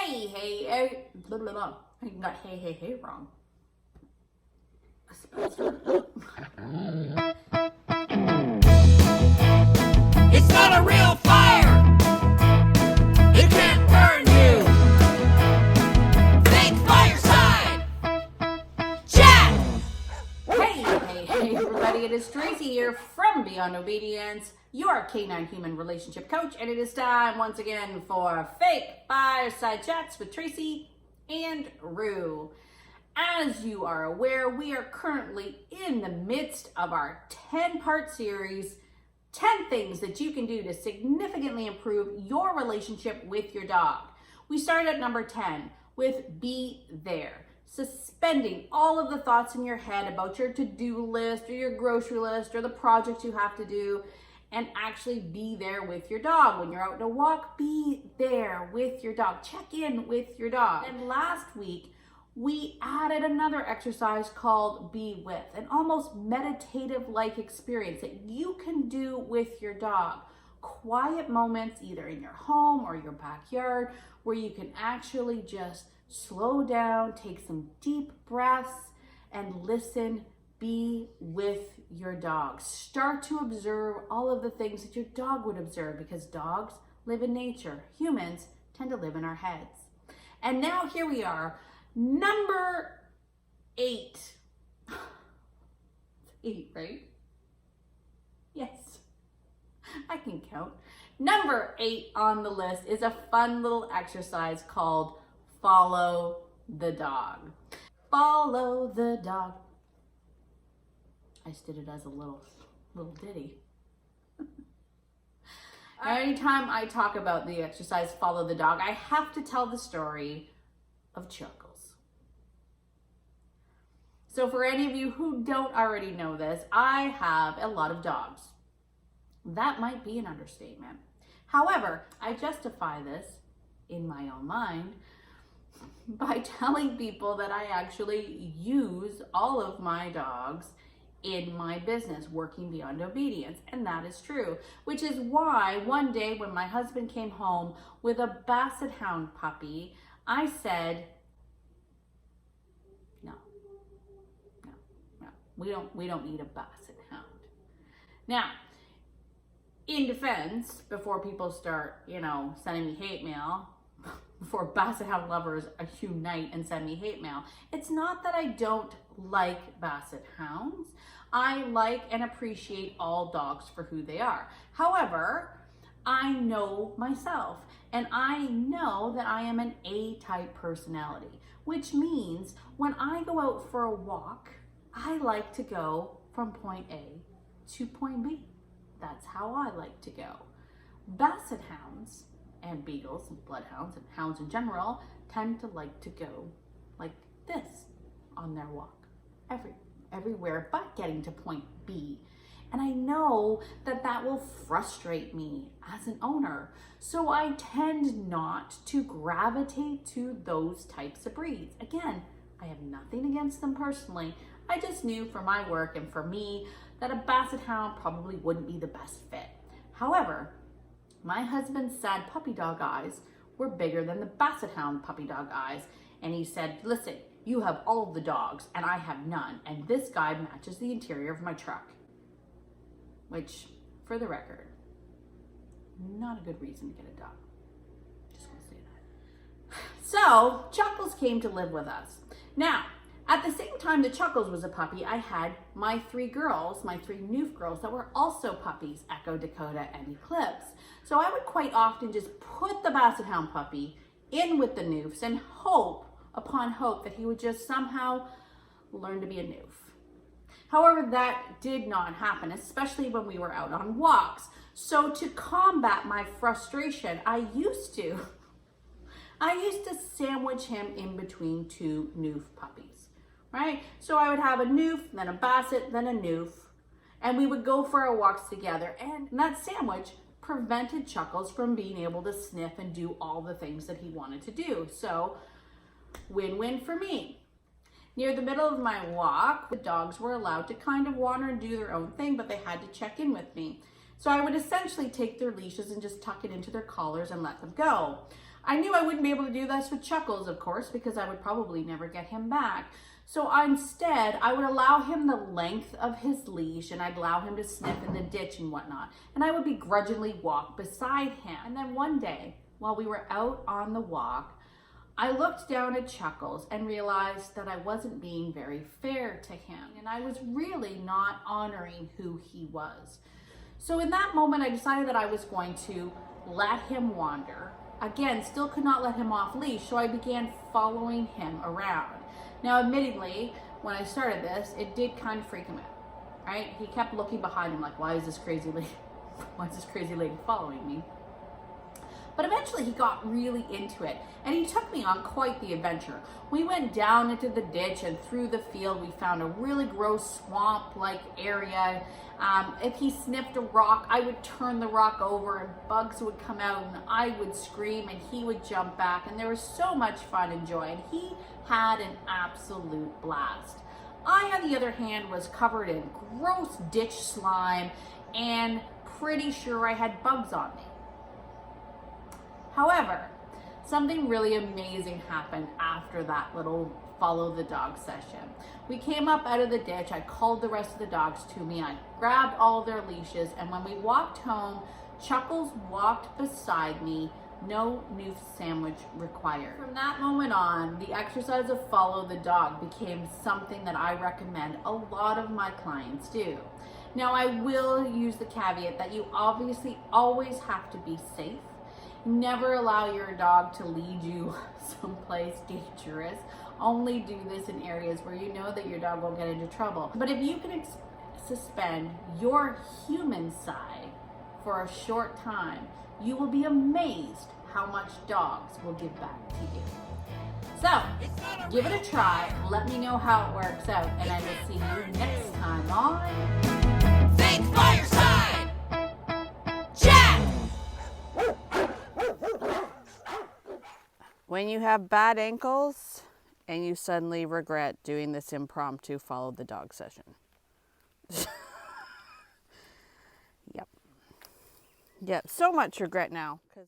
Blah, blah, blah. I got hey wrong. It's not a real fire. It can't burn you. Think fireside. Chat. Hey, everybody. It is Tracy here from Beyond Obedience, your K9 human relationship coach. And it is time once again for Fake Fireside Chats with Tracy and Rue. As you are aware, we are currently in the midst of our 10-part series, 10 things that you can do to significantly improve your relationship with your dog. We start at number 10 with be there. Suspending all of the thoughts in your head about your to-do list or your grocery list or the projects you have to do, and actually be there with your dog. When you're out on a walk, be there with your dog. Check in with your dog. And last week, we added another exercise called Be With, an almost meditative-like experience that you can do with your dog. Quiet moments, either in your home or your backyard, where you can actually just slow down, take some deep breaths, and listen. Be with your dog. Start to observe all of the things that your dog would observe, because dogs live in nature. Humans tend to live in our heads. And now here we are. Number 8. 8, right? Yes, I can count. Number 8 on the list is a fun little exercise called Follow the Dog. Follow the dog. I just did it as a little ditty. Anytime I talk about the exercise Follow the Dog, I have to tell the story of Chuckles. So for any of you who don't already know this, I have a lot of dogs. That might be an understatement. However, I justify this in my own mind by telling people that I actually use all of my dogs in my business, working beyond obedience. And that is true, which is why one day when my husband came home with a Basset Hound puppy, I said, no, we don't need a Basset Hound. Now, in defense, before people start, sending me hate mail, before Basset Hound lovers unite and send me hate mail, it's not that I don't like Basset Hounds. I like and appreciate all dogs for who they are. However, I know myself, and I know that I am an A-type personality, which means when I go out for a walk, I like to go from point A to point B. That's how I like to go. Basset Hounds and Beagles and Bloodhounds and hounds in general tend to like to go like this on their walk everywhere but getting to point B. And I know that will frustrate me as an owner. So I tend not to gravitate to those types of breeds. Again, I have nothing against them personally. I just knew for my work and for me that a Basset Hound probably wouldn't be the best fit. However, my husband's sad puppy dog eyes were bigger than the Basset Hound puppy dog eyes. And he said, listen, you have all of the dogs and I have none. And this guy matches the interior of my truck. Which, for the record, not a good reason to get a dog. Just want to say that. So, Chuckles came to live with us. Now, at the same time that Chuckles was a puppy, I had my 3 girls, my 3 Noof girls that were also puppies, Echo, Dakota, and Eclipse. So I would quite often just put the Basset Hound puppy in with the Noofs and hope upon hope that he would just somehow learn to be a Noof. However, that did not happen, especially when we were out on walks. So to combat my frustration, I used to sandwich him in between 2 Noof puppies, right? So I would have a Noof, then a Basset, then a Noof, and we would go for our walks together. And that sandwich prevented Chuckles from being able to sniff and do all the things that he wanted to do. So win-win for me. Near the middle of my walk, the dogs were allowed to kind of wander and do their own thing, but they had to check in with me. So I would essentially take their leashes and just tuck it into their collars and let them go. I knew I wouldn't be able to do this with Chuckles, of course, because I would probably never get him back. So instead, I would allow him the length of his leash, and I'd allow him to sniff in the ditch and whatnot. And I would begrudgingly walk beside him. And then one day, while we were out on the walk, I looked down at Chuckles and realized that I wasn't being very fair to him. And I was really not honoring who he was. So in that moment, I decided that I was going to let him wander. Again, still could not let him off leash, so I began following him around. Now, admittedly, when I started this, it did kind of freak him out, right? He kept looking behind him like, why is this crazy lady following me? But eventually he got really into it, and he took me on quite the adventure. We went down into the ditch and through the field. We found a really gross swamp-like area. If he sniffed a rock, I would turn the rock over and bugs would come out and I would scream and he would jump back, and there was so much fun and joy, and he had an absolute blast. I, on the other hand, was covered in gross ditch slime and pretty sure I had bugs on me. However, something really amazing happened after that little follow the dog session. We came up out of the ditch. I called the rest of the dogs to me. I grabbed all of their leashes, and when we walked home, Chuckles walked beside me. No new sandwich required. From that moment on, the exercise of follow the dog became something that I recommend a lot of my clients do. Now, I will use the caveat that you obviously always have to be safe. Never allow your dog to lead you someplace dangerous. Only do this in areas where you know that your dog won't get into trouble. But if you can suspend your human side for a short time, you will be amazed how much dogs will give back to you. So, give it a try. Let me know how it works out, and I will see you next time on Think Fireside! Chat! When you have bad ankles and you suddenly regret doing this impromptu follow the dog session. Yep. So much regret now. 'Cause